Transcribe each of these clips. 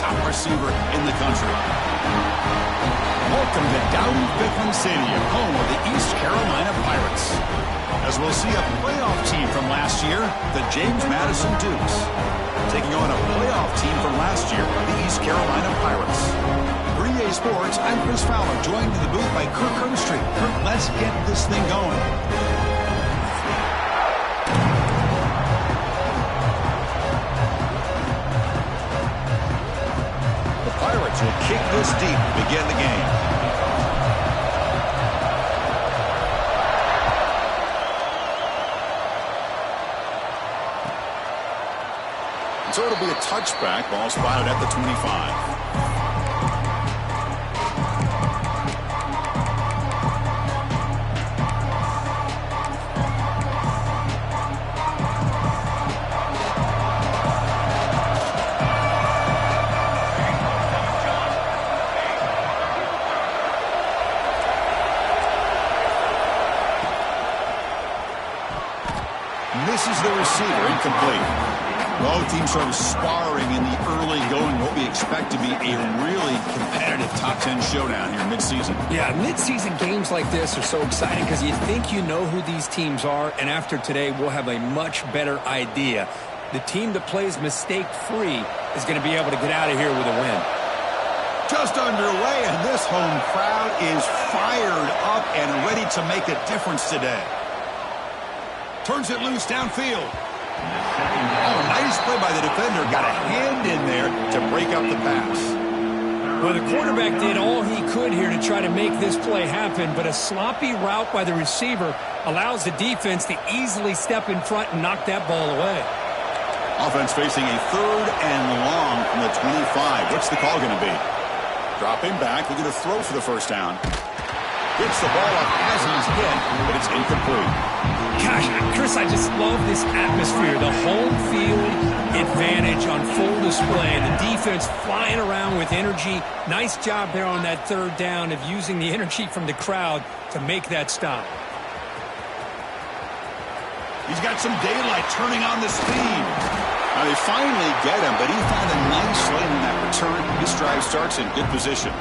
top receiver in the country. Welcome to Dowdy-Ficklen Stadium, home of the East Carolina Pirates. As we'll see a playoff team from last year, the James Madison Dukes, taking on a playoff team from last year, the East Carolina Pirates. For EA Sports, I'm Chris Fowler, joined in the booth by Kirk Herbstreit. Kirk, let's get this thing going. The Pirates will kick this deep to begin the game. So it'll be a touchback, ball spotted at the 25. Misses the receiver, incomplete. Both teams sort of sparring in the early going, what we expect to be a really competitive top 10 showdown here mid-season. Yeah, mid-season games like this are so exciting because you think you know who these teams are, and after today we'll have a much better idea. The team that plays mistake-free is going to be able to get out of here with a win. Just underway, and this home crowd is fired up and ready to make a difference today. Turns it loose downfield. Oh, nice play by the defender. Got a hand in there to break up the pass. Well, the quarterback did all he could here to try to make this play happen, but a sloppy route by the receiver allows the defense to easily step in front and knock that ball away. Offense facing a 3rd and long from the 25. What's the call going to be? Dropping back. We're going to throw for the first down. Gets the ball up as he's hit, but it's incomplete. Gosh, Chris, I just love this atmosphere. The home field advantage on full display. The defense flying around with energy. Nice job there on that 3rd down of using the energy from the crowd to make that stop. He's got some daylight turning on the speed. Now they finally get him, but he found a nice lane in that return. His drive starts in good position.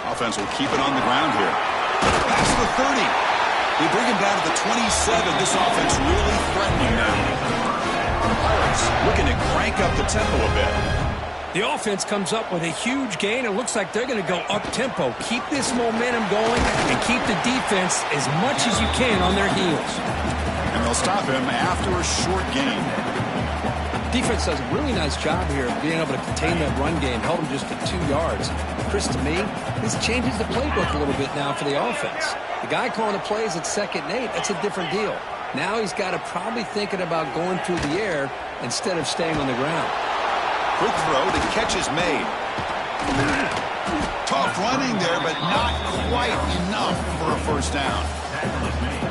Offense will keep it on the ground here. Past the 30. They bring him down to the 27. This offense really threatening now. The Pirates looking to crank up the tempo a bit. The offense comes up with a huge gain. It looks like they're going to go up-tempo. Keep this momentum going and keep the defense as much as you can on their heels. And they'll stop him after a short gain. Defense does a really nice job here of being able to contain that run game, held him just to 2 yards. Chris, to me, this changes the playbook a little bit now for the offense. The guy calling the plays at 2nd and 8, that's a different deal. Now he's got to probably thinking about going through the air instead of staying on the ground. Quick throw, the catch is made. Tough running there, but not quite enough for a first down.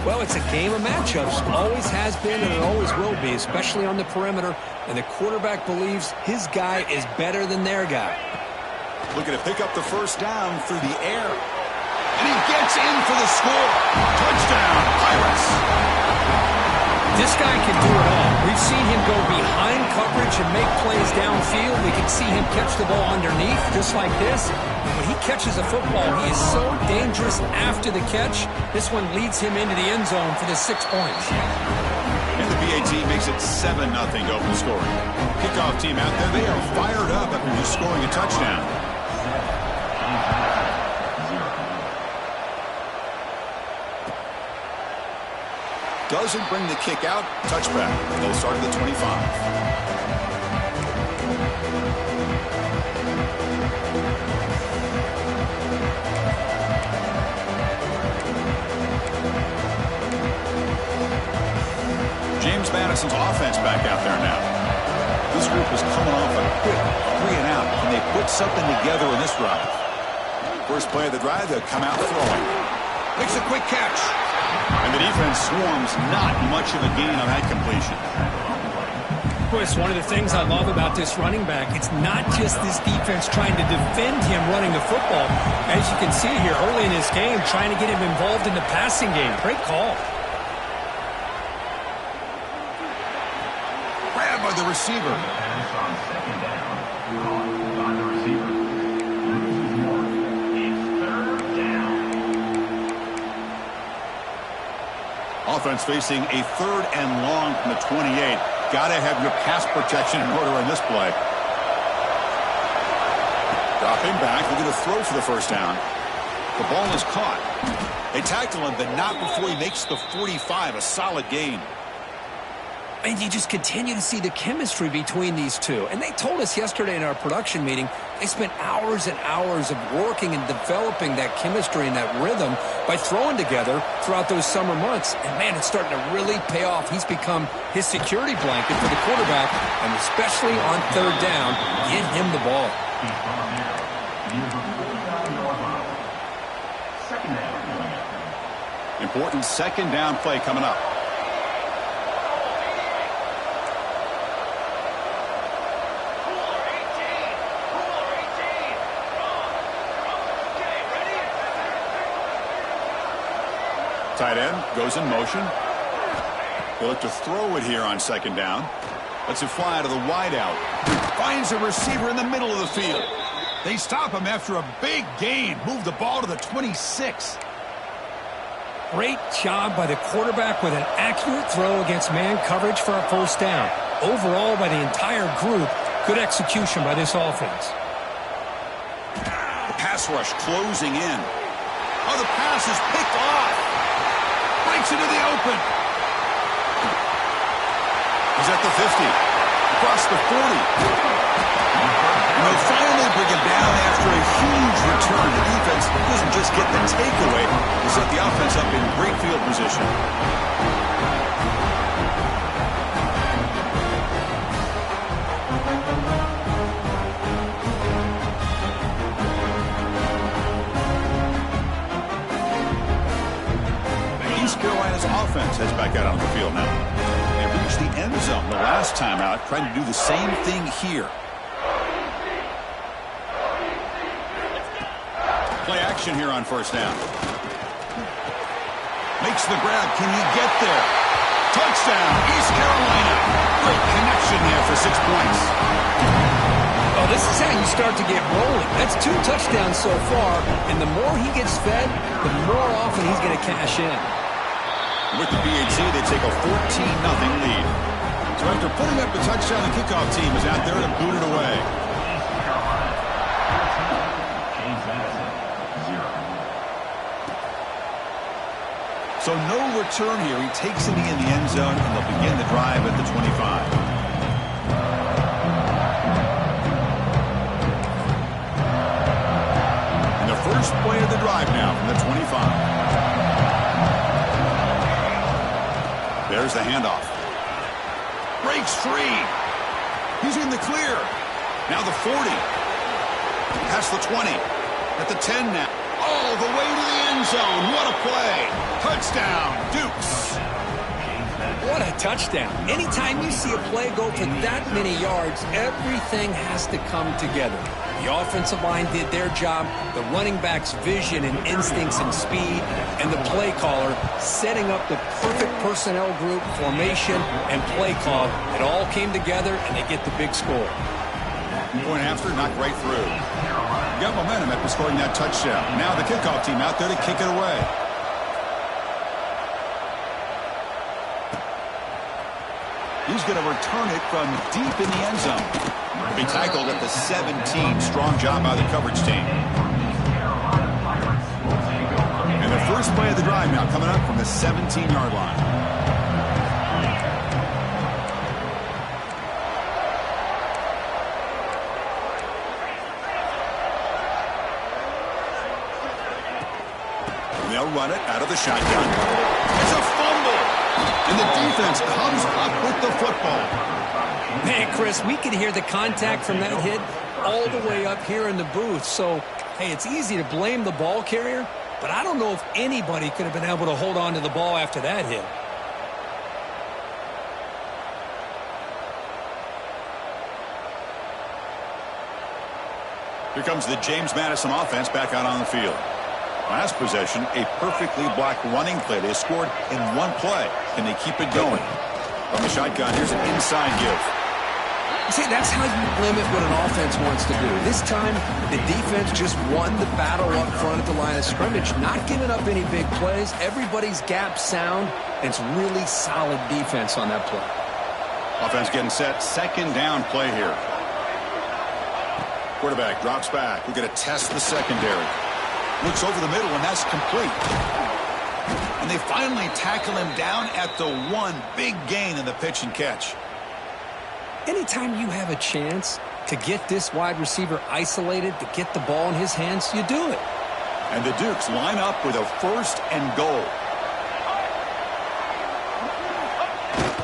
Well, it's a game of matchups. Always has been and it always will be, especially on the perimeter. And the quarterback believes his guy is better than their guy. Looking to pick up the first down through the air. And he gets in for the score. Touchdown, Pirates. This guy can do it all. We've seen him go behind coverage and make plays downfield. We can see him catch the ball underneath, just like this. When he catches a football, he is so dangerous after the catch. This one leads him into the end zone for the 6 points. And the BAT makes it 7-0 to open scoring. Kickoff team out there, they are fired up after just scoring a touchdown. Doesn't bring the kick out. Touchback. They'll start at the 25. James Madison's offense back out there now. This group is coming off a quick 3 and out, and they put something together in this drive. First play of the drive, they'll come out throwing. Makes a quick catch. And the defense swarms, not much of a gain on that completion. Well, it's one of the things I love about this running back. It's not just this defense trying to defend him running the football. As you can see here early in this game, trying to get him involved in the passing game. Great call. the receiver. Offense facing a 3rd and long from the 28. Got to have your pass protection in order in this play. Dropping back, looking to throw for the first down. The ball is caught. They tackle him, but not before he makes the 45, a solid gain. And you just continue to see the chemistry between these two. And they told us yesterday in our production meeting, they spent hours and hours of working and developing that chemistry and that rhythm by throwing together throughout those summer months. And, man, it's starting to really pay off. He's become his security blanket for the quarterback, and especially on 3rd down, get him the ball. Important 2nd down play coming up. Tight end goes in motion. They'll look to throw it here on 2nd down. Lets it fly to the wideout. Finds a receiver in the middle of the field. They stop him after a big gain. Move the ball to the 26. Great job by the quarterback with an accurate throw against man coverage for a 1st down. Overall, by the entire group, good execution by this offense. The pass rush closing in. Oh, the pass is picked off. Breaks into the open. He's at the 50. Across the 40. And they finally bring him down after a huge return. The defense doesn't just get the takeaway. They set the offense up in great field position. East Carolina's offense heads back out on the field now. They reached the end zone the last time out, trying to do the same thing here. Play action here on 1st down. Makes the grab. Can he get there? Touchdown, East Carolina. Great connection there for 6 points. Oh, this is how you start to get rolling. That's 2 touchdowns so far, and the more he gets fed, the more often he's going to cash in. With the BHC, they take a 14-0 lead. So after putting up the touchdown, the kickoff team is out there to boot it away. So no return here. He takes it in the end zone, and they'll begin the drive at the 25. And the first play of the drive now from the 25. There's the handoff. Breaks free. He's in the clear. Now the 40. Past the 20. At the 10 now. All the way to the end zone. What a play. Touchdown, Dukes. What a touchdown. Anytime you see a play go for that many yards, everything has to come together. The offensive line did their job, the running back's vision and instincts and speed, and the play caller setting up the perfect personnel group, formation, and play call. It all came together, and they get the big score. Point after, knocked right through. Got momentum after scoring that touchdown. Now the kickoff team out there to kick it away. He's going to return it from deep in the end zone. He'll be tackled at the 17. Strong job by the coverage team. And the first play of the drive now coming up from the 17-yard line. They'll run it out of the shotgun. It's a fumble. And the defense comes up with the football. Man, Chris, we could hear the contact from that hit all the way up here in the booth. So, hey, it's easy to blame the ball carrier, but I don't know if anybody could have been able to hold on to the ball after that hit. Here comes the James Madison offense back out on the field. Last possession, a perfectly blocked running play. They scored in one play. Can they keep it going? From the shotgun, here's an inside give. See, that's how you limit what an offense wants to do. This time, the defense just won the battle up front at the line of scrimmage, not giving up any big plays. Everybody's gap sound, and it's really solid defense on that play. Offense getting set. Second down play here. Quarterback drops back. We're going to test the secondary. Looks over the middle, and that's complete. And they finally tackle him down at the 1. Big gain in the pitch and catch. Anytime you have a chance to get this wide receiver isolated, to get the ball in his hands, you do it. And the Dukes line up with a 1st and goal.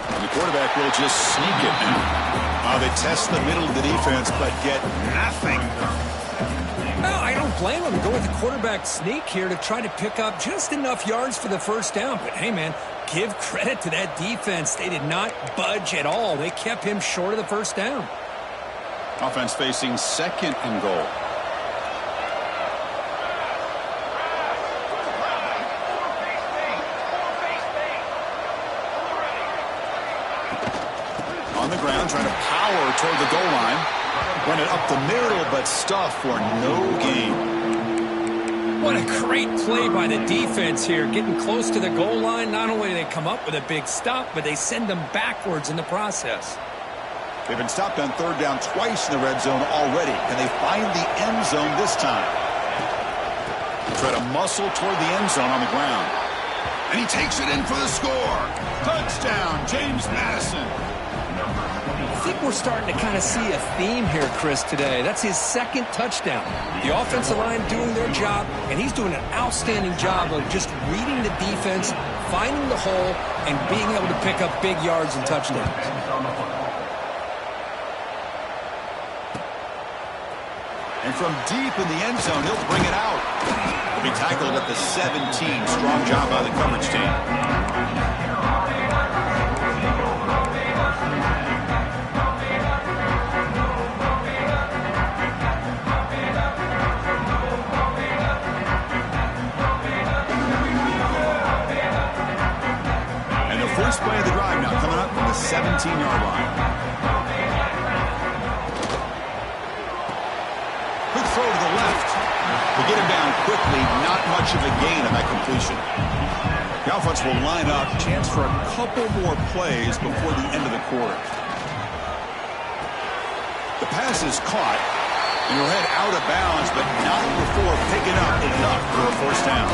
And the quarterback will just sneak it now. They test the middle of the defense, but get nothing. Well, I don't blame him. Go with the quarterback sneak here to try to pick up just enough yards for the first down. But, hey, man, give credit to that defense. They did not budge at all. They kept him short of the first down. Offense facing 2nd and goal. On the ground, trying to power toward the goal line. Run it up the middle, but stuff for no gain. What a great play by the defense here. Getting close to the goal line, not only do they come up with a big stop, but they send them backwards in the process. They've been stopped on 3rd down twice in the red zone already. Can they find the end zone this time? Try to muscle toward the end zone on the ground. And he takes it in for the score. Touchdown, James Madison. I think we're starting to kind of see a theme here, Chris, today. That's his 2nd touchdown. The offensive line doing their job, and he's doing an outstanding job of just reading the defense, finding the hole, and being able to pick up big yards and touchdowns. And from deep in the end zone, he'll bring it out. He'll be tackled at the 17. Strong job by the coverage team. First play of the drive now coming up from the 17-yard line. Quick throw to the left. To get him down quickly, not much of a gain on that completion. The offense will line up. Chance for a couple more plays before the end of the quarter. The pass is caught, and he'll head out of bounds, but not before picking up enough for a first down.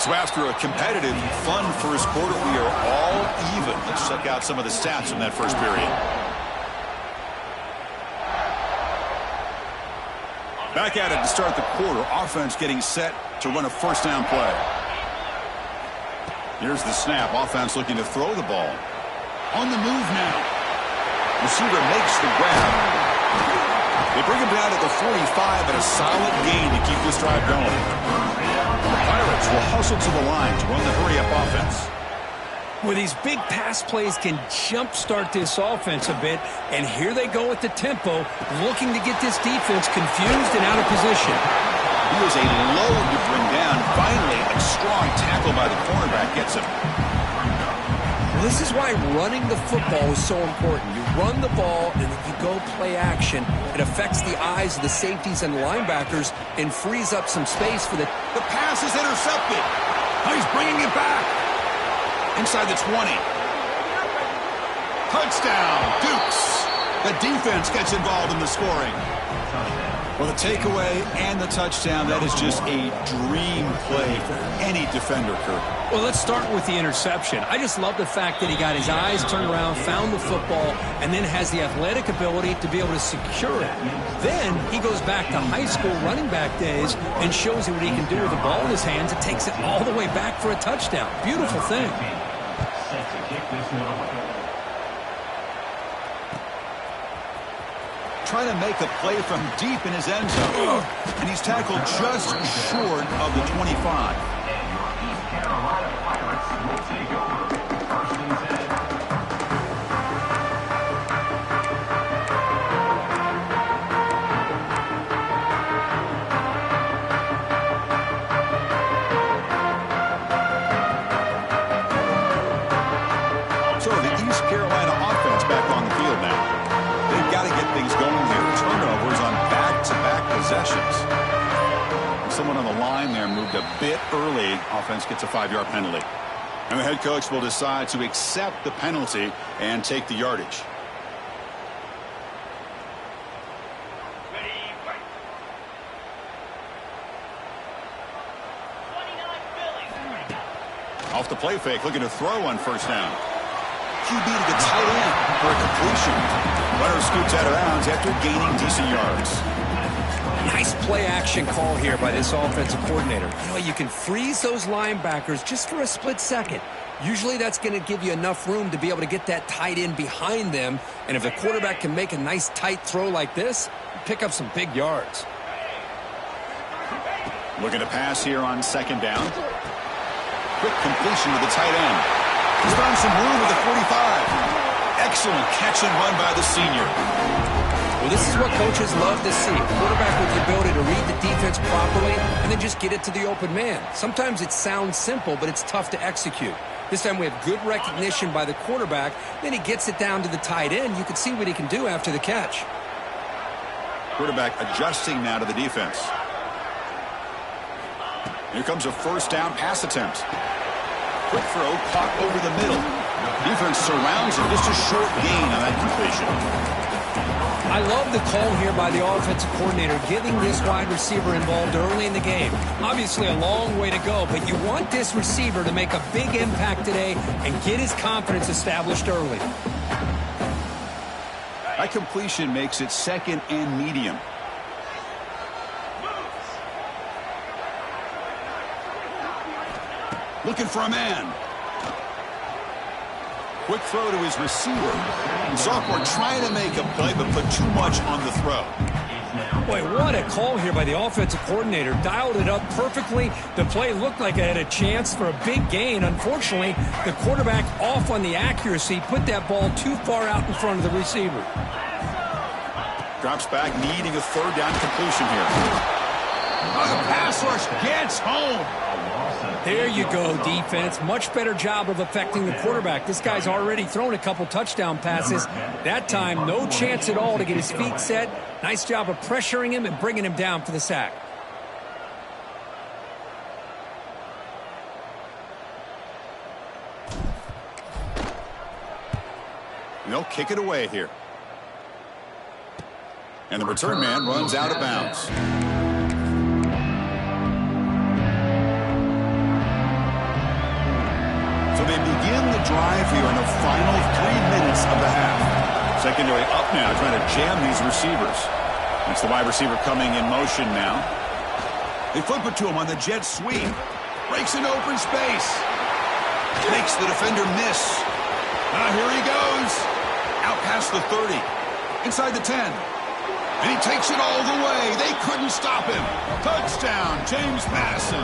So after a competitive, fun first quarter, we are all even. Let's check out some of the stats from that first period. Back at it to start the quarter. Offense getting set to run a first down play. Here's the snap. Offense looking to throw the ball. On the move now. Receiver makes the grab. They bring him down at the 45 and a solid gain to keep this drive going. The Pirates will hustle to the line to run the hurry-up offense. Well, these big pass plays can jumpstart this offense a bit, and here they go with the tempo, looking to get this defense confused and out of position. He was a load to bring down. Finally, a strong tackle by the cornerback gets him. Well, this is why running the football is so important. You run the ball, and then you go play action. It affects the eyes of the safeties and linebackers and frees up some space for the... The pass is intercepted. Now he's bringing it back. Inside the 20. Touchdown, Dukes. The defense gets involved in the scoring. Well, the takeaway and the touchdown, that is just a dream play for any defender, Kirk. Well, let's start with the interception. I just love the fact that he got his eyes turned around, found the football, and then has the athletic ability to be able to secure it. Then he goes back to high school running back days and shows you what he can do with the ball in his hands and takes it all the way back for a touchdown. Beautiful thing. Trying to make a play from deep in his end zone. And he's tackled just short of the 25. stopped a bit early. Offense gets a 5-yard penalty. And the head coach will decide to accept the penalty and take the yardage. Off the play fake, looking to throw on first down. QB to the tight end for a completion. Runner scoots out of bounds after gaining decent yards. Nice play action call here by this offensive coordinator. You know, you can freeze those linebackers just for a split second. Usually that's going to give you enough room to be able to get that tight end behind them. And if the quarterback can make a nice tight throw like this, pick up some big yards. Looking to pass here on second down. Quick completion to the tight end. He's found some room with the 45. Excellent catch and run by the senior. Well, this is what coaches love to see. A quarterback with the ability to read the defense properly and then just get it to the open man. Sometimes it sounds simple, but it's tough to execute. This time we have good recognition by the quarterback. Then he gets it down to the tight end. You can see what he can do after the catch. Quarterback adjusting now to the defense. Here comes a first down pass attempt. Quick throw caught over the middle. Defense surrounds him. Just a short gain on that completion. I love the call here by the offensive coordinator, getting this wide receiver involved early in the game. Obviously a long way to go, but you want this receiver to make a big impact today and get his confidence established early. That completion makes it second and medium. Looking for a man. Quick throw to his receiver. Sophomore trying to make a play, but put too much on the throw. Boy, what a call here by the offensive coordinator. Dialed it up perfectly. The play looked like it had a chance for a big gain. Unfortunately, the quarterback off on the accuracy, put that ball too far out in front of the receiver. Drops back, needing a third down completion here. Oh, the pass rush gets home. There you go, defense. Much better job of affecting the quarterback. This guy's already thrown a couple touchdown passes. That time, no chance at all to get his feet set. Nice job of pressuring him and bringing him down for the sack. They'll kick it away here. And the return man runs out of bounds. So they begin the drive here in the final 3 minutes of the half. Secondary up now, trying to jam these receivers. That's the wide receiver coming in motion now. They flip it to him on the jet sweep. Breaks an open space. Makes the defender miss. Here he goes. Out past the 30. Inside the 10. And he takes it all the way. They couldn't stop him. Touchdown, James Madison.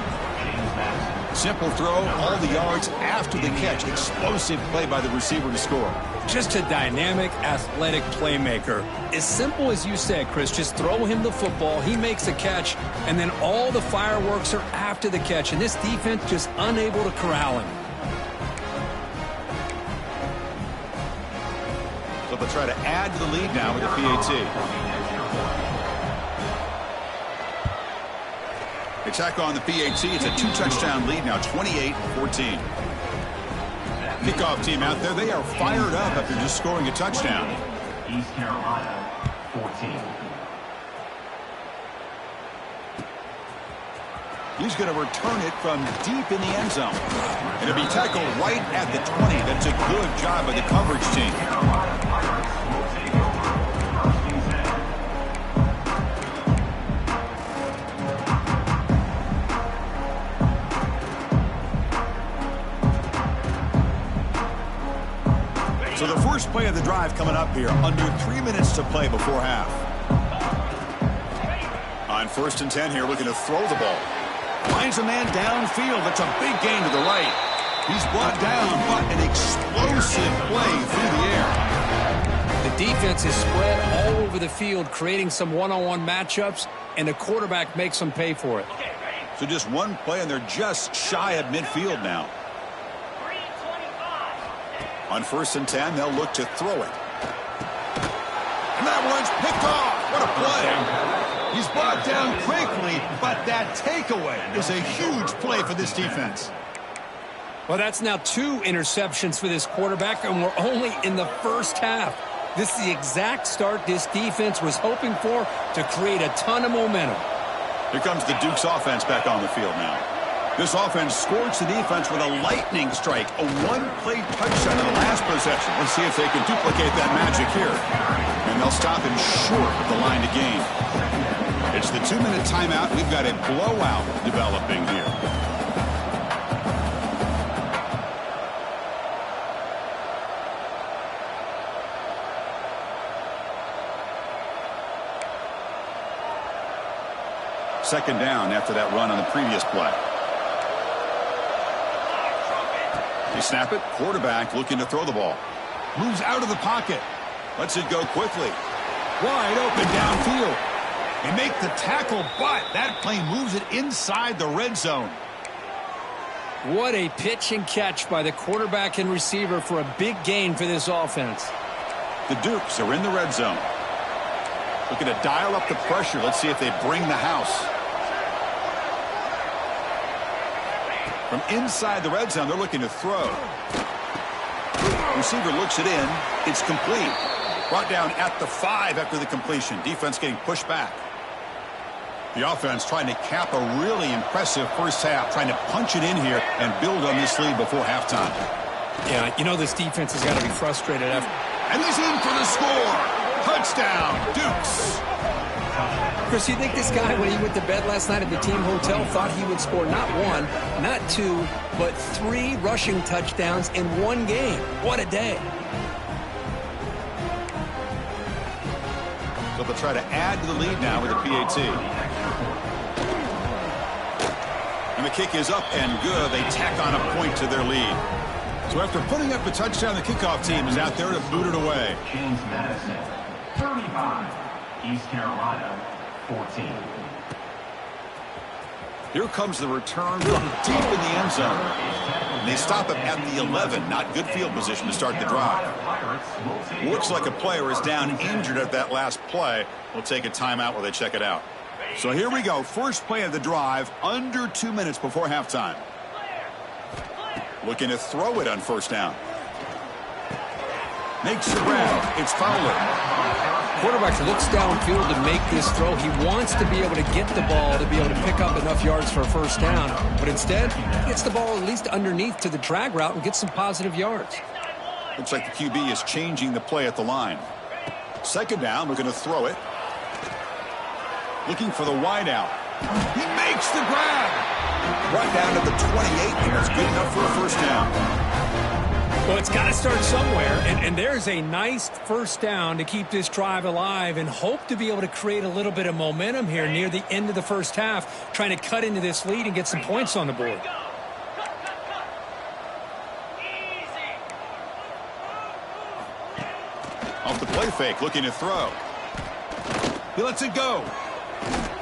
Simple throw, all the yards after the catch. Explosive play by the receiver to score. Just a dynamic, athletic playmaker. As simple as you said, Chris, just throw him the football, he makes a catch, and then all the fireworks are after the catch, and this defense just unable to corral him. So they'll try to add to the lead now with the PAT. They tack on the PAT. It's a 2-touchdown lead now, 28-14. Kickoff team out there. They are fired up after just scoring a touchdown. East Carolina, 14. He's going to return it from deep in the end zone. And it'll be tackled right at the 20. That's a good job by the coverage team. So the first play of the drive coming up here, under 3 minutes to play before half. On 1st and 10 here, looking to throw the ball. Finds a man downfield. That's a big gain to the right. He's brought down, but an explosive play through the air. The defense is spread all over the field, creating some one-on-one matchups, and the quarterback makes them pay for it. So just one play, and they're just shy of midfield now. On 1st and 10, they'll look to throw it. And that one's picked off. What a play. He's brought down quickly, but that takeaway is a huge play for this defense. Well, that's now 2 interceptions for this quarterback, and we're only in the first half. This is the exact start this defense was hoping for to create a ton of momentum. Here comes the Duke's offense back on the field now. This offense scorched the defense with a lightning strike, a one-play touchdown in the last possession. Let's see if they can duplicate that magic here. And they'll stop him short of the line to gain. It's the 2-minute timeout. We've got a blowout developing here. Second down after that run on the previous play. They snap it. Quarterback looking to throw the ball. Moves out of the pocket. Lets it go quickly. Wide open downfield. They make the tackle, but that play moves it inside the red zone. What a pitch and catch by the quarterback and receiver for a big gain for this offense. The Dukes are in the red zone. Looking to dial up the pressure. Let's see if they bring the house. From inside the red zone, they're looking to throw. Receiver looks it in. It's complete. Brought down at the 5 after the completion. Defense getting pushed back. The offense trying to cap a really impressive first half, trying to punch it in here and build on this lead before halftime. Yeah, you know this defense has got to be frustrated after. And he's in for the score. Touchdown, Dukes. Chris, you think this guy, when he went to bed last night at the team hotel, thought he would score not 1, not 2, but 3 rushing touchdowns in one game? What a day. So they'll try to add to the lead now with a PAT. And the kick is up and good. They tack on a point to their lead. So after putting up a touchdown, the kickoff team is out there to boot it away. James Madison, 35. East Carolina, 14. Here comes the return from deep in the end zone. And they stop him at the 11. Not good field position to start the drive. Looks like a player is down injured at that last play. We'll take a timeout while they check it out. So here we go. First play of the drive, under 2 minutes before halftime. Looking to throw it on first down. Makes the grab. It's Fowler. Quarterback looks downfield to make this throw. He wants to be able to get the ball to be able to pick up enough yards for a first down. But instead, he gets the ball at least underneath to the drag route and gets some positive yards. Looks like the QB is changing the play at the line. Second down, we're going to throw it. Looking for the wideout. He makes the grab. Right down to the 28, and that's good enough for a first down. Well, it's got to start somewhere, and there's a nice first down to keep this drive alive and hope to be able to create a little bit of momentum here near the end of the first half, trying to cut into this lead and get some points on the board. Off the play fake, looking to throw. He lets it go.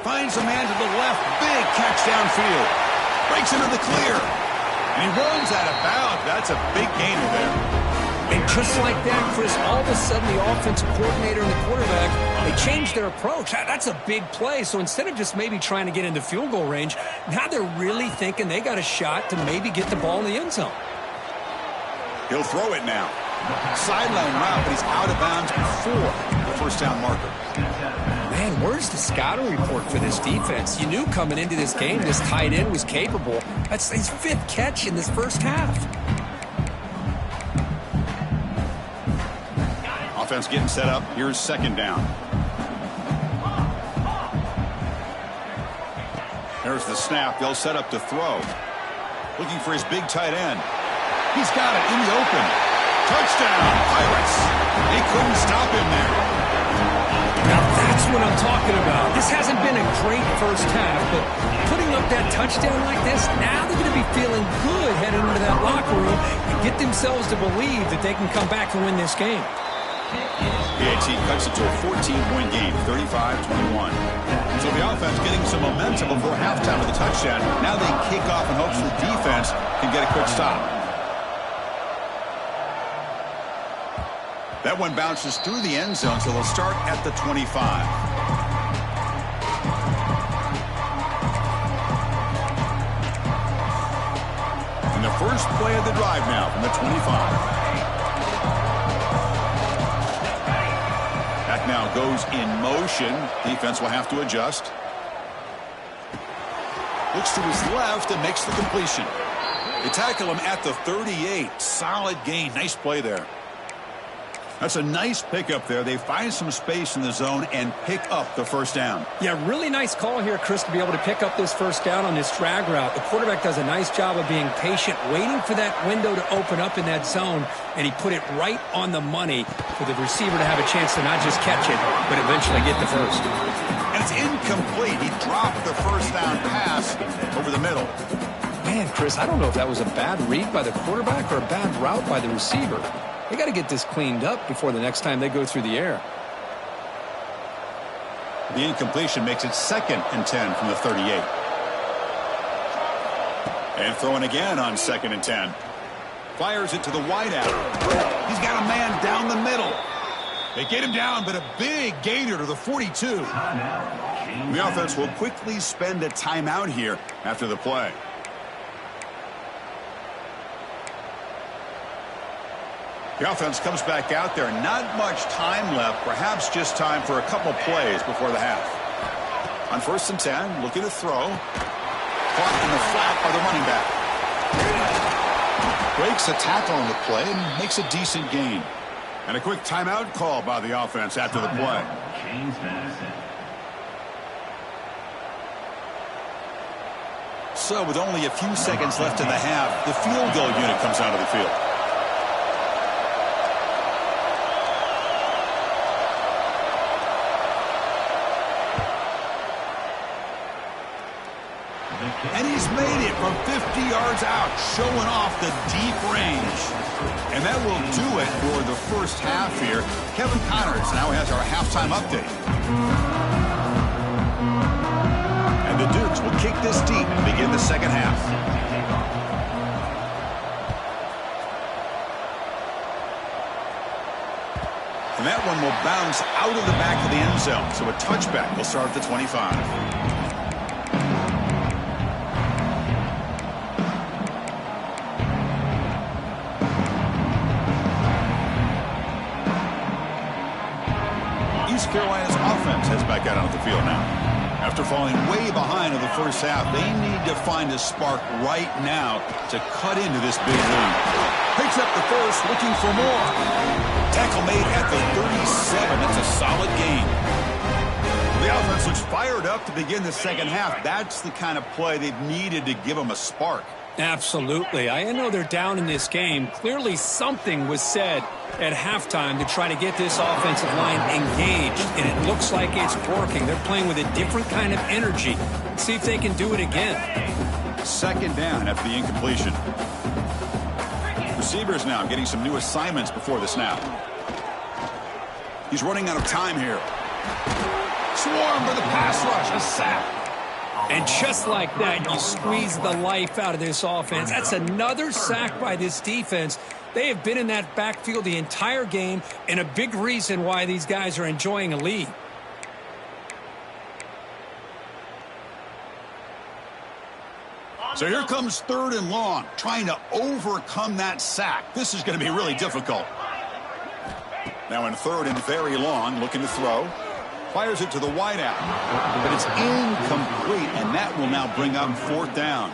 Finds a man to the left. Big catch downfield. Breaks into the clear. And he runs out of bounds. That's a big gainer there. And just like that, Chris, all of a sudden the offensive coordinator and the quarterback, they changed their approach. That's a big play. So instead of just maybe trying to get into field goal range, now they're really thinking they got a shot to maybe get the ball in the end zone. He'll throw it now. Sideline route, but he's out of bounds before the first down marker. Man, where's the scouting report for this defense? You knew coming into this game this tight end was capable. That's his 5th catch in this first half. Offense getting set up. Here's second down. There's the snap. They'll set up to throw. Looking for his big tight end. He's got it in the open. Touchdown, Pirates. They couldn't stop him there. Now that's what I'm talking about. This hasn't been a great first half, but putting up that touchdown like this, now they're going to be feeling good heading into that locker room and get themselves to believe that they can come back and win this game. PAT cuts it to a 14-point game, 35-21. So the offense getting some momentum before halftime with a touchdown. Now they kick off in hopes the defense can get a quick stop. That one bounces through the end zone, so they'll start at the 25. And the first play of the drive now from the 25. That now goes in motion. Defense will have to adjust. Looks to his left and makes the completion. They tackle him at the 38. Solid gain. Nice play there. That's a nice pickup there. They find some space in the zone and pick up the first down. Yeah, really nice call here, Chris, to be able to pick up this first down on this drag route. The quarterback does a nice job of being patient, waiting for that window to open up in that zone, and he put it right on the money for the receiver to have a chance to not just catch it, but eventually get the first. And it's incomplete. He dropped the first down pass over the middle. Man, Chris, I don't know if that was a bad read by the quarterback or a bad route by the receiver. They got to get this cleaned up before the next time they go through the air. The incompletion makes it 2nd and 10 from the 38. And throwing again on 2nd and 10. Fires it to the wideout. He's got a man down the middle. They get him down, but a big gainer to the 42. The offense will quickly spend a timeout here after the play. The offense comes back out there. Not much time left. Perhaps just time for a couple plays before the half. On 1st and 10, looking to throw. Caught in the flat by the running back. Breaks a tackle on the play and makes a decent gain. And a quick timeout call by the offense after the play. James Madison. So with only a few seconds left in the half, the field goal unit comes out of the field. And he's made it from 50 yards out, showing off the deep range. And that will do it for the first half here. Kevin Connors now has our halftime update. And the Dukes will kick this deep and begin the second half. And that one will bounce out of the back of the end zone. So a touchback will start at the 25. East Carolina's offense heads back out onto the field now. After falling way behind in the first half, they need to find a spark right now to cut into this big lead. Picks up the first, looking for more. Tackle made at the 37. That's a solid gain. The offense looks fired up to begin the second half. That's the kind of play they've needed to give them a spark. Absolutely. I know they're down in this game. Clearly something was said at halftime to try to get this offensive line engaged, and it looks like it's working. They're playing with a different kind of energy. Let's see if they can do it again. 2nd down after the incompletion. Receivers now getting some new assignments before the snap. He's running out of time here. Swarm for the pass rush. A sack. And just like that, you squeeze the life out of this offense. That's another sack by this defense. They have been in that backfield the entire game, and a big reason why these guys are enjoying a lead. So here comes 3rd and long, trying to overcome that sack. This is going to be really difficult. Now in 3rd and very long, looking to throw. Fires it to the wideout, but it's incomplete, and that will now bring up 4th down.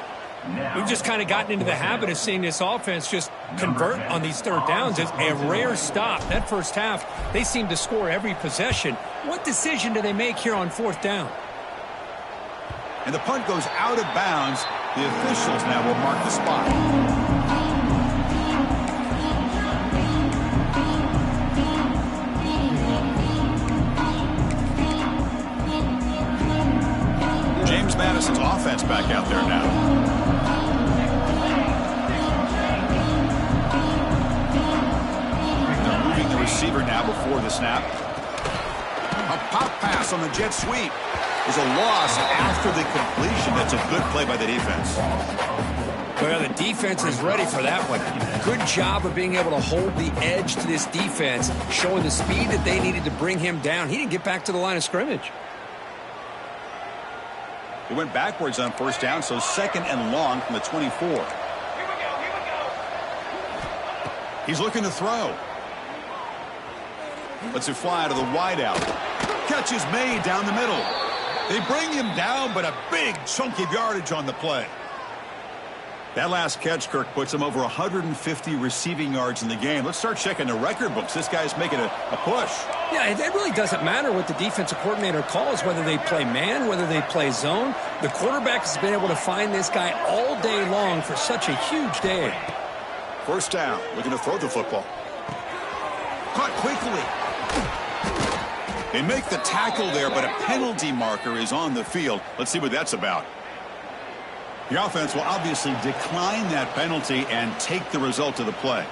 We've just kind of gotten into the habit of seeing this offense just convert on these 3rd downs. It's a rare stop. That first half, they seem to score every possession. What decision do they make here on 4th down? And the punt goes out of bounds. The officials now will mark the spot. James Madison's offense back out there now. They're moving the receiver now before the snap. A pop pass on the jet sweep. There's a loss after the completion. That's a good play by the defense. Well, the defense is ready for that one. Good job of being able to hold the edge to this defense, showing the speed that they needed to bring him down. He didn't get back to the line of scrimmage. He went backwards on 1st down, so 2nd and long from the 24. He's looking to throw. Lets it fly to the wideout. Catch is made down the middle. They bring him down, but a big chunk of yardage on the play. That last catch, Kirk, puts him over 150 receiving yards in the game. Let's start checking the record books. This guy's making a push. Yeah, it really doesn't matter what the defensive coordinator calls, whether they play man, whether they play zone. The quarterback has been able to find this guy all day long for such a huge day. First down, looking to throw the football. Caught quickly. They make the tackle there, but a penalty marker is on the field. Let's see what that's about. The offense will obviously decline that penalty and take the result of the play.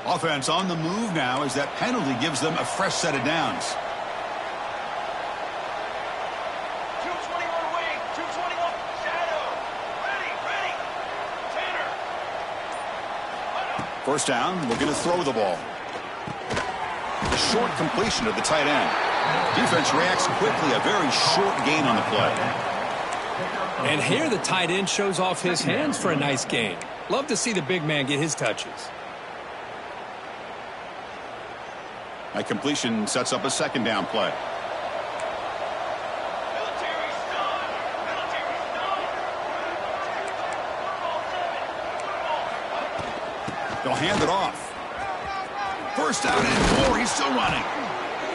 Offense on the move now as that penalty gives them a fresh set of downs. 221 wing, 221 shadow. Ready. Tanner. First down, looking to throw the ball. A short completion of the tight end. Defense reacts quickly, a very short gain on the play. And here the tight end shows off his hands for a nice gain. Love to see the big man get his touches. That completion sets up a second down play. Military stun. Military stun. They'll hand it off. First down and more. He's still running.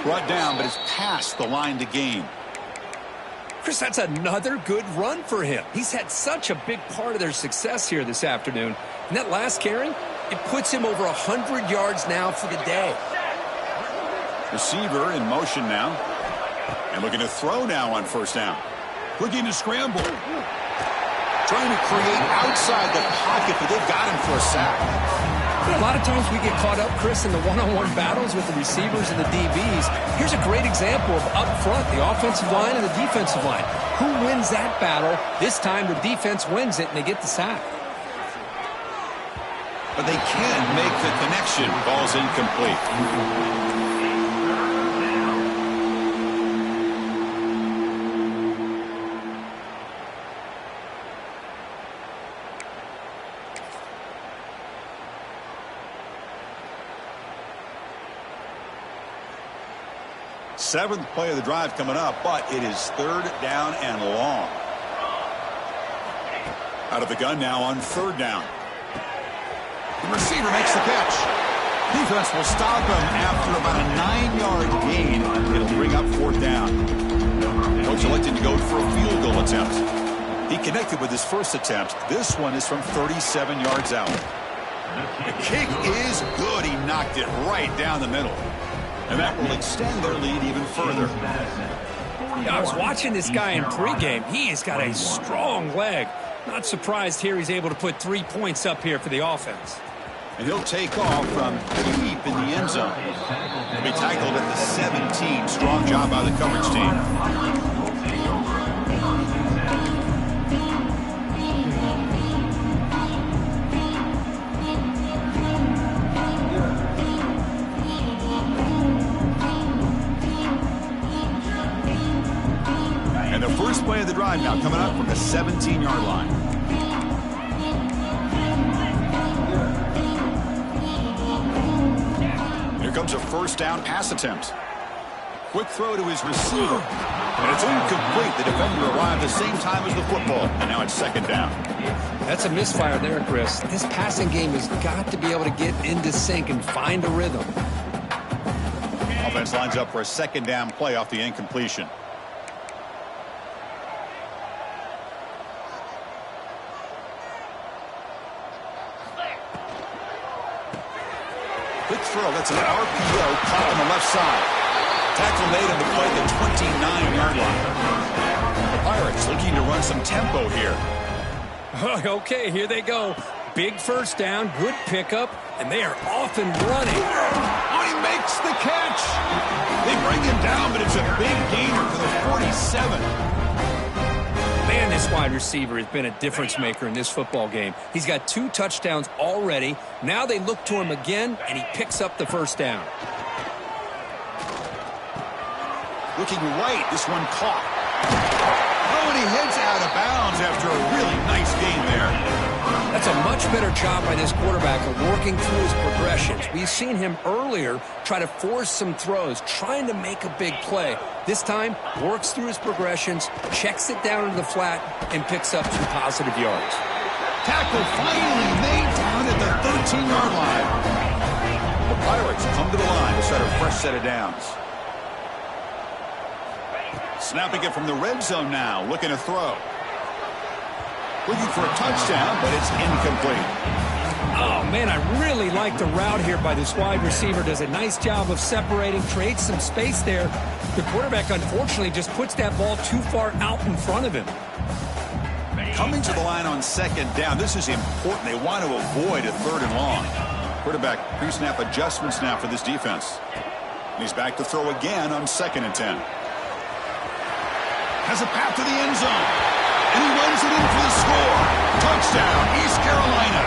Brought down, but it's past the line to gain. Chris, that's another good run for him. He's had such a big part of their success here this afternoon. And that last carry, it puts him over 100 yards now for the day. Receiver in motion now. And looking to throw now on first down. Looking to scramble. Trying to create outside the pocket, but they've got him for a sack. A lot of times we get caught up, Chris, in the one-on-one battles with the receivers and the DBs. Here's a great example of up front, the offensive line and the defensive line. Who wins that battle? This time the defense wins it, and they get the sack. But they can't make the connection. Ball's incomplete. Seventh play of the drive coming up, but it is third down and long. Out of the gun now on third down. The receiver makes the catch. Defense will stop him after about a 9-yard gain. It'll bring up fourth down. Coach elected to go for a field goal attempt. He connected with his first attempt. This one is from 37 yards out. The kick is good. He knocked it right down the middle. And that will extend their lead even further. I was watching this guy in pregame. He has got a strong leg. Not surprised here he's able to put 3 points up here for the offense. And he'll take off from deep in the end zone. He'll be tackled at the 17. Strong job by the coverage team. And the first play of the drive now coming up from the 17-yard line. Here comes a first down pass attempt. Quick throw to his receiver. And it's incomplete. The defender arrived the same time as the football. And now it's second down. That's a misfire there, Chris. This passing game has got to be able to get into sync and find a rhythm. Offense lines up for a second down play off the incompletion. Quick throw. That's an RPO caught on the left side. Tackle made on the play at the 29-yard line. The Pirates looking to run some tempo here. Okay, here they go. Big first down, good pickup, and they are off and running. Oh, he makes the catch. They bring him down, but it's a big gainer for the 47. Man, this wide receiver has been a difference maker in this football game. He's got 2 touchdowns already. Now they look to him again, and he picks up the first down. Looking right, this one caught. Oh, and he heads out of bounds after a really nice game there. That's a much better job by this quarterback of working through his progressions. We've seen him earlier try to force some throws, trying to make a big play. This time, works through his progressions, checks it down into the flat, and picks up 2 positive yards. Tackle finally made down at the 13-yard line. The Pirates come to the line to start a fresh set of downs. Snapping it from the red zone now, looking to throw. Looking for a touchdown, but it's incomplete. Oh, man, I really like the route here by this wide receiver. Does a nice job of separating, creates some space there. The quarterback, unfortunately, just puts that ball too far out in front of him. Coming to the line on 2nd down, this is important. They want to avoid a 3rd and long. Quarterback pre-snap adjustments now for this defense. And he's back to throw again on 2nd and 10. Has a path to the end zone. And he runs it in for the score. Touchdown, East Carolina.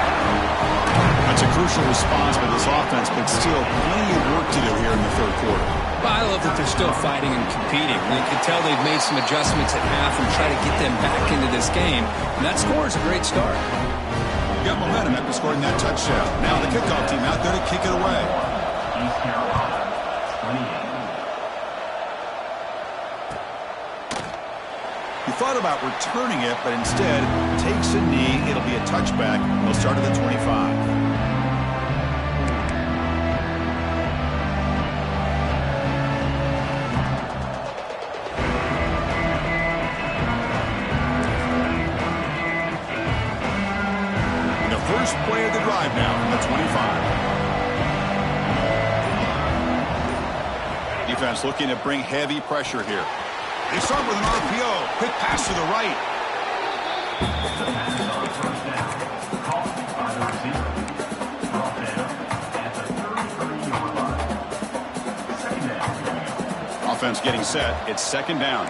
That's a crucial response by this offense, but still plenty of work to do here in the 3rd quarter. I love that they're still fighting and competing. You can tell they've made some adjustments at half and try to get them back into this game. And that score is a great start. Got momentum after scoring that touchdown. Now the kickoff team out there to kick it away. East Carolina, 28. He thought about returning it, but instead takes a knee. It'll be a touchback. He'll start at the 25. First play of the drive now from the 25. Defense looking to bring heavy pressure here. They start with an RPO. Quick pass to the right. The pass on first down. Caught by the receiver. Brought down at the 33-yard line. 2nd down. Offense getting set. It's 2nd down.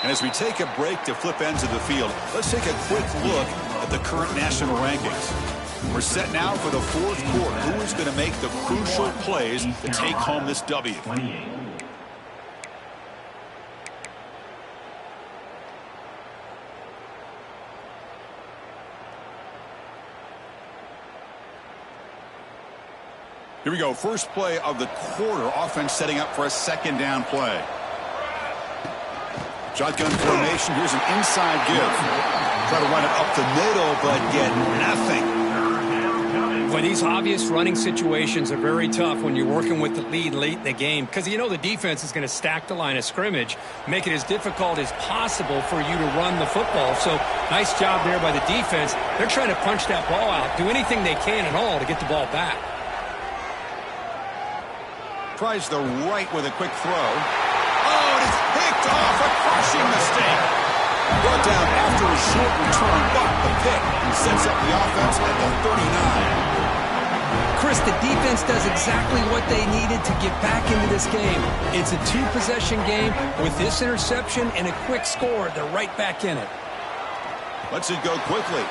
And as we take a break to flip ends of the field, let's take a quick look at the current national rankings. We're set now for the 4th quarter. Who is going to make the crucial plays to take home this W? 28. Here we go. First play of the quarter. Offense setting up for a 2nd down play. Shotgun formation. Here's an inside give. Try to run it up the middle, but get nothing. Boy, these obvious running situations are very tough when you're working with the lead late in the game because you know the defense is going to stack the line of scrimmage, make it as difficult as possible for you to run the football. So nice job there by the defense. They're trying to punch that ball out, do anything they can at all to get the ball back. Tries the right with a quick throw. Oh, and it's picked off. A crushing mistake. Brought down after a short return, but the pick sets up the offense at the 39. Chris, the defense does exactly what they needed to get back into this game. It's a 2-possession game. With this interception and a quick score, they're right back in it. Lets it go quickly.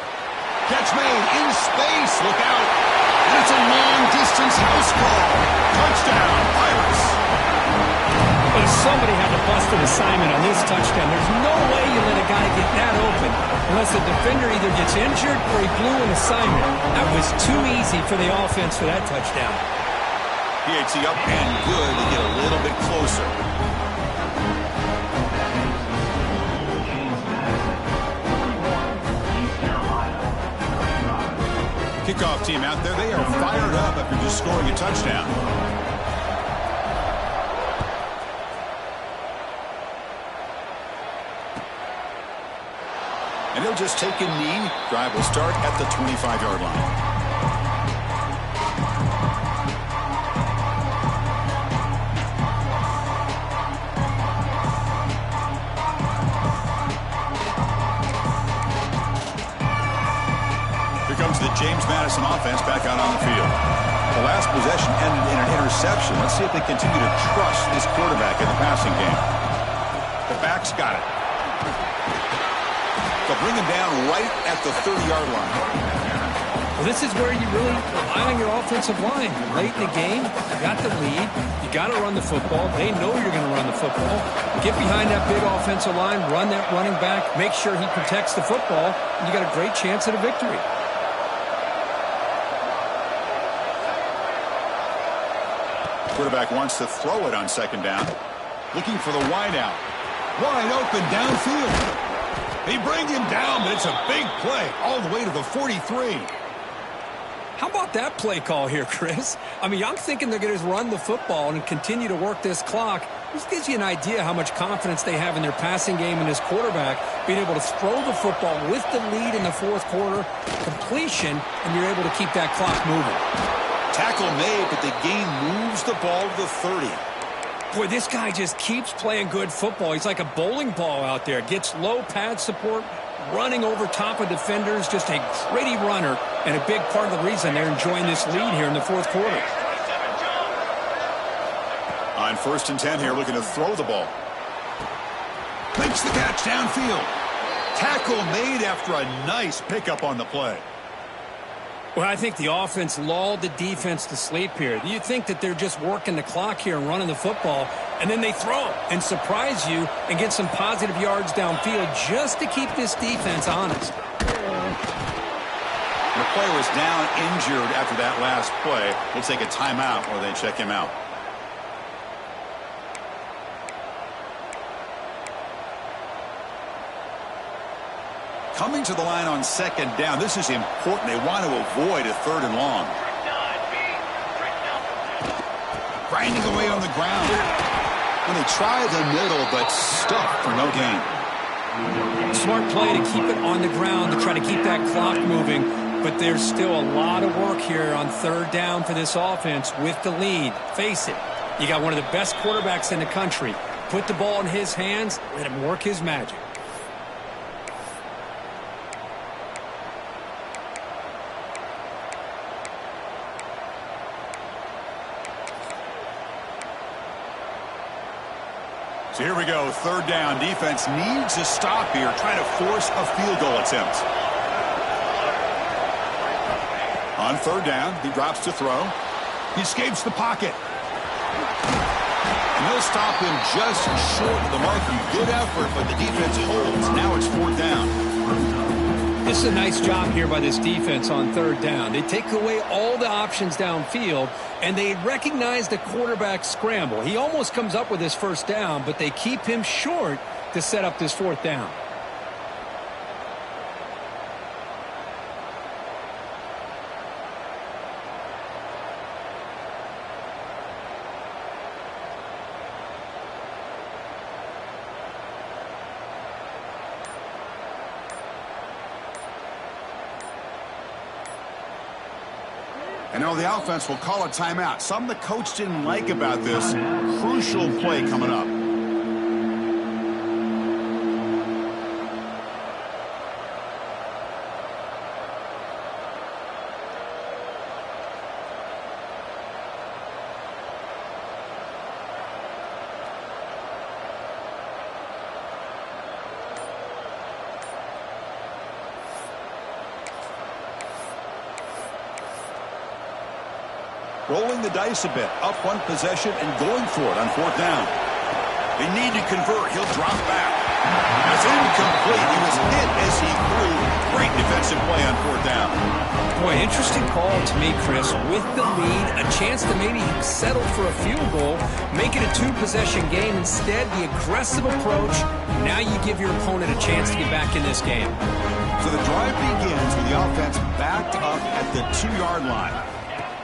Catch made in space. Look out. And it's a long-distance house call. Touchdown, Pirates. Well, somebody had to bust an assignment on this touchdown. There's no way you let a guy get that open unless the defender either gets injured or he blew an assignment. That was too easy for the offense for that touchdown. PAT up and good to get a little bit closer. Kickoff team out there, they are fired up after just scoring a touchdown. And he'll just take a knee. Drive will start at the 25-yard line. Here comes the James Madison offense back out on the field. The last possession ended in an interception. Let's see if they continue to trust this quarterback in the passing game. The back's got it. They'll bring him down right at the 30-yard line. Well, this is where you really rely on your offensive line. Late in the game, you got the lead. You got to run the football. They know you're going to run the football. Get behind that big offensive line, run that running back, make sure he protects the football, and you got a great chance at a victory. Quarterback wants to throw it on second down. Looking for the wideout. Wide open downfield. They bring him down, but it's a big play all the way to the 43. How about that play call here, Chris? I mean, I'm thinking they're going to run the football and continue to work this clock. This gives you an idea how much confidence they have in their passing game and this quarterback being able to throw the football with the lead in the fourth quarter, completion, and you're able to keep that clock moving. Tackle made, but the game moves the ball to the 30. Boy, this guy just keeps playing good football. He's like a bowling ball out there. Gets low pad support, running over top of defenders, just a gritty runner, and a big part of the reason they're enjoying this lead here in the fourth quarter. On 1st and 10 here, looking to throw the ball. Makes the catch downfield. Tackle made after a nice pickup on the play. Well, I think the offense lulled the defense to sleep here. You think that they're just working the clock here and running the football, and then they throw and surprise you and get some positive yards downfield just to keep this defense honest. The player was down injured after that last play. We'll take a timeout or they check him out. Coming to the line on second down. This is important. They want to avoid a 3rd and long. Grinding away on the ground. And they try the middle, but stuck for no gain. Smart play to keep it on the ground to try to keep that clock moving. But there's still a lot of work here on 3rd down for this offense with the lead. Face it, you got one of the best quarterbacks in the country. Put the ball in his hands, let him work his magic. So here we go, 3rd down. Defense needs a stop here, trying to force a field goal attempt. On 3rd down, he drops to throw. He escapes the pocket. And they'll stop him just short of the mark. Good effort, but the defense holds. Now it's 4th down. This is a nice job here by this defense on 3rd down. They take away all the options downfield, and they recognize the quarterback scramble. He almost comes up with his 1st down, but they keep him short to set up this 4th down. And now the offense will call a timeout. Something the coach didn't like about this crucial play coming up. Rolling the dice a bit, up one possession and going for it on 4th down. They need to convert. He'll drop back. It's incomplete. He was hit as he threw. Great defensive play on 4th down. Boy, interesting call to me, Chris. With the lead, a chance to maybe settle for a field goal, make it a 2-possession game. Instead, the aggressive approach. Now you give your opponent a chance to get back in this game. So the drive begins with the offense backed up at the 2-yard line.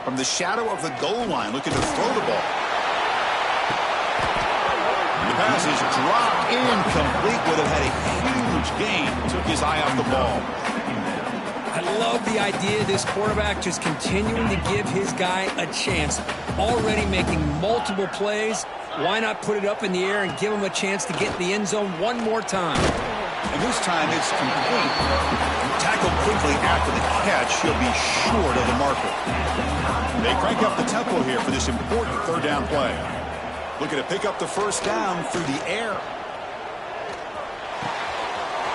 From the shadow of the goal line, looking to throw the ball. And the pass is dropped incomplete. Would have had a huge gain. Took his eye off the ball. I love the idea of this quarterback just continuing to give his guy a chance. Already making multiple plays. Why not put it up in the air and give him a chance to get in the end zone one more time? And this time it's complete. Tackled quickly after the catch. He'll be short of the marker. They crank up the tempo here for this important third down play. Looking to pick up the first down through the air.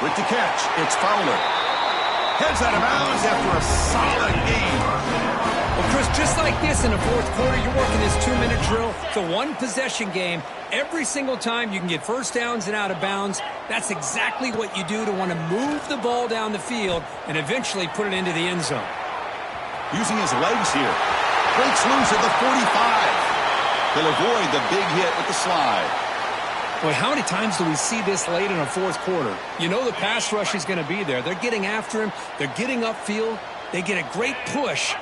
With the catch, it's Fowler. Heads out of bounds after a solid game. Well, Chris, just like this in the fourth quarter, you're working this 2-minute drill. It's a one-possession game. Every single time you can get first downs and out of bounds, that's exactly what you do to want to move the ball down the field and eventually put it into the end zone. Using his legs here. Breaks loose at the 45. He'll avoid the big hit with the slide. Boy, how many times do we see this late in a fourth quarter? You know the pass rush is going to be there. They're getting after him. They're getting upfield. They get a great push.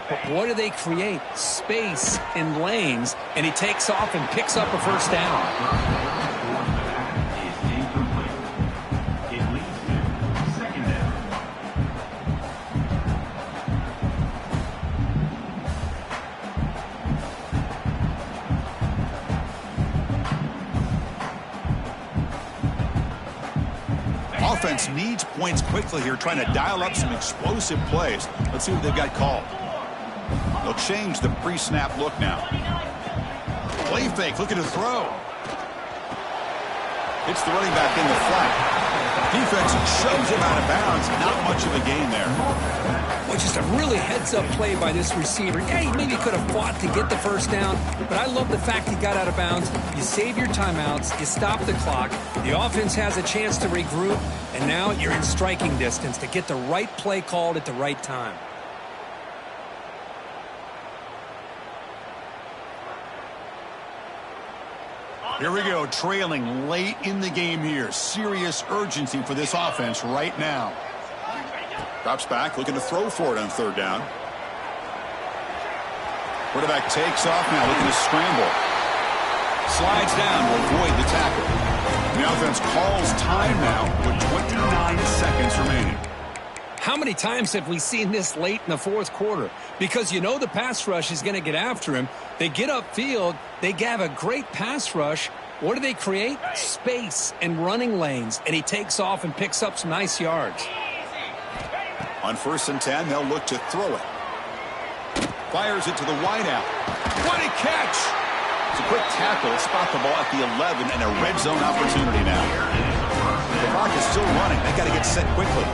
But what do they create? Space and lanes. And he takes off and picks up a first down. Offense needs points quickly here, trying to dial up some explosive plays. Let's see what they've got called. They'll change the pre-snap look now. Play fake, looking to throw. Hits the running back in the flat. Defense shoves him out of bounds. Not much of a gain there. Well, just a really heads-up play by this receiver. Yeah, he maybe could have fought to get the first down, but I love the fact he got out of bounds. You save your timeouts, you stop the clock, the offense has a chance to regroup, and now you're in striking distance to get the right play called at the right time. Here we go, trailing late in the game here. Serious urgency for this offense right now. Drops back, looking to throw for it on third down. Quarterback takes off now, looking to scramble. Slides down to avoid the tackle. The offense calls time now with 29 seconds remaining. How many times have we seen this late in the fourth quarter? Because you know the pass rush is going to get after him. They get upfield. They have a great pass rush. What do they create? Space and running lanes. And he takes off and picks up some nice yards. On 1st and 10, they'll look to throw it. Fires it to the wideout. What a catch! It's a quick tackle. Spot the ball at the 11 and a red zone opportunity now. The clock is still running. They got to get set quickly.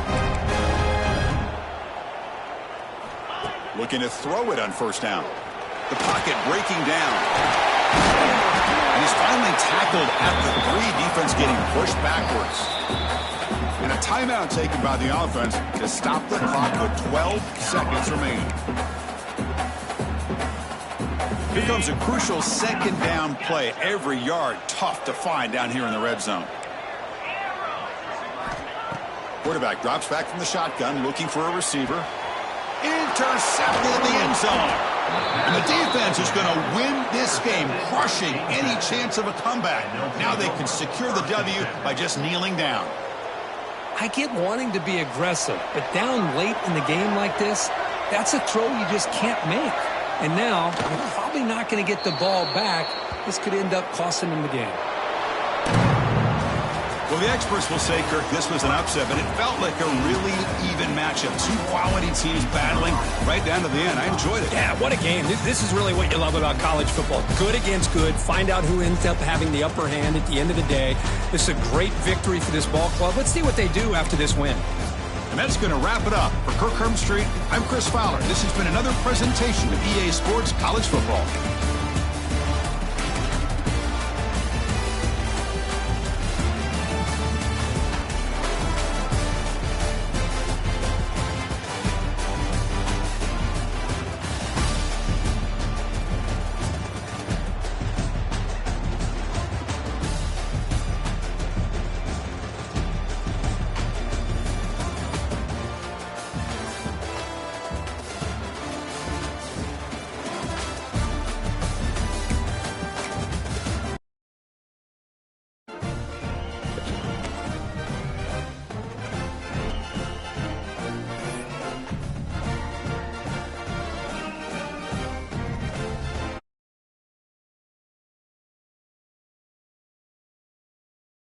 Looking to throw it on 1st down. The pocket breaking down. And he's finally tackled at the 3. Defense getting pushed backwards. And a timeout taken by the offense to stop the clock with 12 seconds remaining. Here comes a crucial second down play. Every yard tough to find down here in the red zone. Quarterback drops back from the shotgun, looking for a receiver. Intercepted in the end zone. And the defense is going to win this game, crushing any chance of a comeback. Now they can secure the W by just kneeling down. I get wanting to be aggressive, but down late in the game like this, that's a throw you just can't make. And now, you're probably not going to get the ball back. This could end up costing them the game. Well, the experts will say, Kirk, this was an upset, but it felt like a really even matchup. Two quality teams battling right down to the end. I enjoyed it. Yeah, what a game. This is really what you love about college football. Good against good. Find out who ends up having the upper hand at the end of the day. This is a great victory for this ball club. Let's see what they do after this win. And that's going to wrap it up. For Kirk Street, I'm Chris Fowler. This has been another presentation of EA Sports College Football.